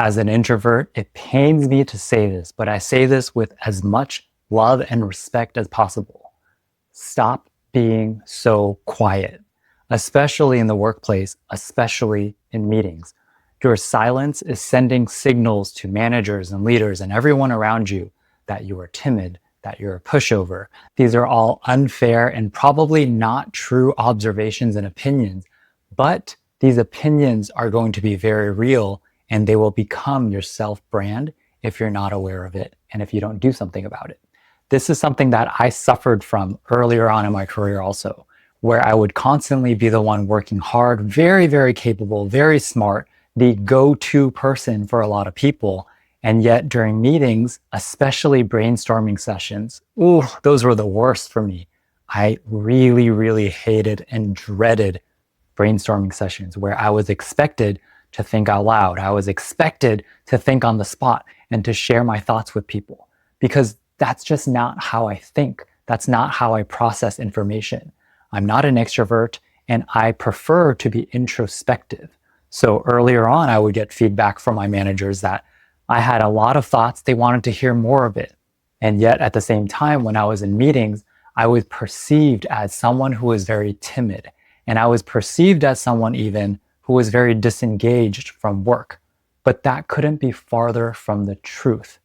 As an introvert, it pains me to say this, but I say this with as much love and respect as possible. Stop being so quiet, especially in the workplace, especially in meetings. Your silence is sending signals to managers and leaders and everyone around you that you are timid, that you're a pushover. These are all unfair and probably not true observations and opinions, but these opinions are going to be very real and they will become your self-brand if you're not aware of it and if you don't do something about it. This is something that I suffered from earlier on in my career also, where I would constantly be the one working hard, very, very capable, very smart, the go-to person for a lot of people. And yet during meetings, especially brainstorming sessions, those were the worst for me. I really, really hated and dreaded brainstorming sessions where I was expected to think out loud. I was expected to think on the spot and to share my thoughts with people because that's just not how I think. That's not how I process information. I'm not an extrovert and I prefer to be introspective. So earlier on, I would get feedback from my managers that I had a lot of thoughts. They wanted to hear more of it. And yet at the same time, when I was in meetings, I was perceived as someone who was very timid. And I was perceived as someone even who was very disengaged from work. But that couldn't be farther from the truth.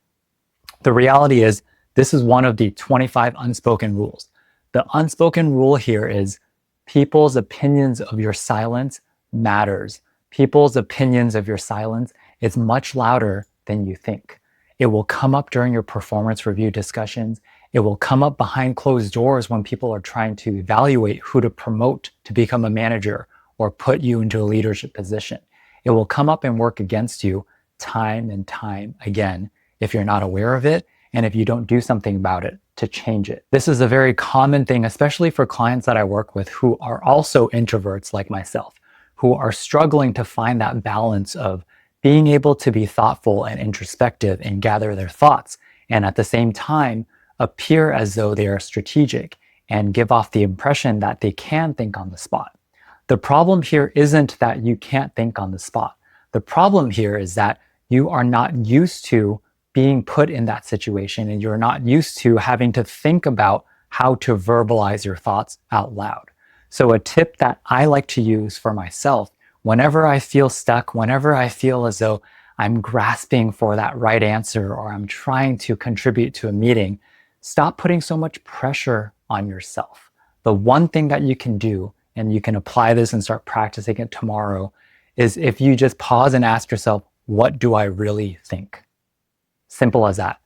The reality is, this is one of the 25 unspoken rules. The unspoken rule here is people's opinions of your silence matters. People's opinions of your silence is much louder than you think. It will come up during your performance review discussions. It will come up behind closed doors when people are trying to evaluate who to promote to become a manager or put you into a leadership position. It will come up and work against you time and time again if you're not aware of it and if you don't do something about it to change it. This is a very common thing, especially for clients that I work with who are also introverts like myself, who are struggling to find that balance of being able to be thoughtful and introspective and gather their thoughts, and at the same time, appear as though they are strategic and give off the impression that they can think on the spot. The problem here isn't that you can't think on the spot. The problem here is that you are not used to being put in that situation and you're not used to having to think about how to verbalize your thoughts out loud. So a tip that I like to use for myself, whenever I feel stuck, whenever I feel as though I'm grasping for that right answer or I'm trying to contribute to a meeting, stop putting so much pressure on yourself. The one thing that you can do, and you can apply this and start practicing it tomorrow, is if you just pause and ask yourself, what do I really think? Simple as that.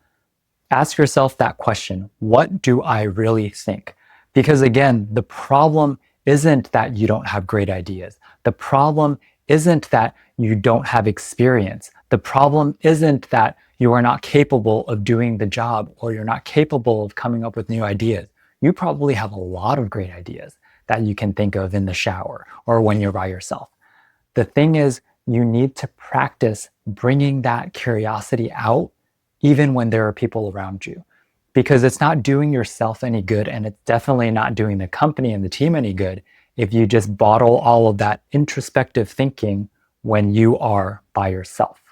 Ask yourself that question. What do I really think? Because again, the problem isn't that you don't have great ideas. The problem isn't that you don't have experience. The problem isn't that you are not capable of doing the job or you're not capable of coming up with new ideas. You probably have a lot of great ideas that you can think of in the shower or when you're by yourself. The thing is, you need to practice bringing that curiosity out even when there are people around you, because it's not doing yourself any good and it's definitely not doing the company and the team any good if you just bottle all of that introspective thinking when you are by yourself.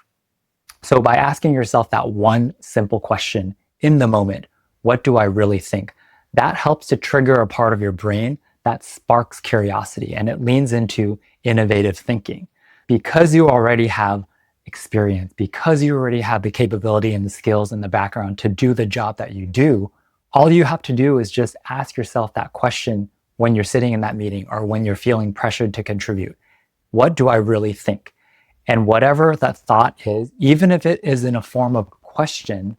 So by asking yourself that one simple question in the moment, what do I really think? That helps to trigger a part of your brain that sparks curiosity and it leans into innovative thinking. Because you already have experience, because you already have the capability and the skills and the background to do the job that you do, all you have to do is just ask yourself that question when you're sitting in that meeting or when you're feeling pressured to contribute. What do I really think? And whatever that thought is, even if it is in a form of question,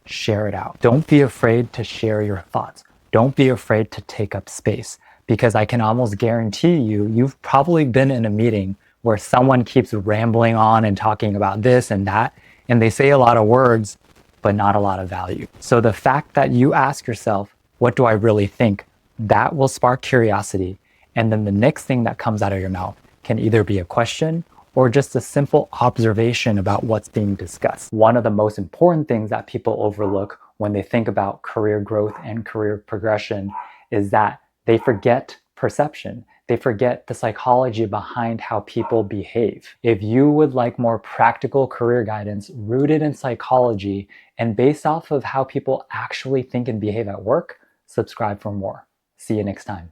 share it out. Don't be afraid to share your thoughts. Don't be afraid to take up space, because I can almost guarantee you've probably been in a meeting where someone keeps rambling on and talking about this and that, and they say a lot of words, but not a lot of value. So the fact that you ask yourself, what do I really think? That will spark curiosity. And then the next thing that comes out of your mouth can either be a question or just a simple observation about what's being discussed. One of the most important things that people overlook when they think about career growth and career progression is that they forget perception. They forget the psychology behind how people behave. If you would like more practical career guidance rooted in psychology and based off of how people actually think and behave at work, subscribe for more. See you next time.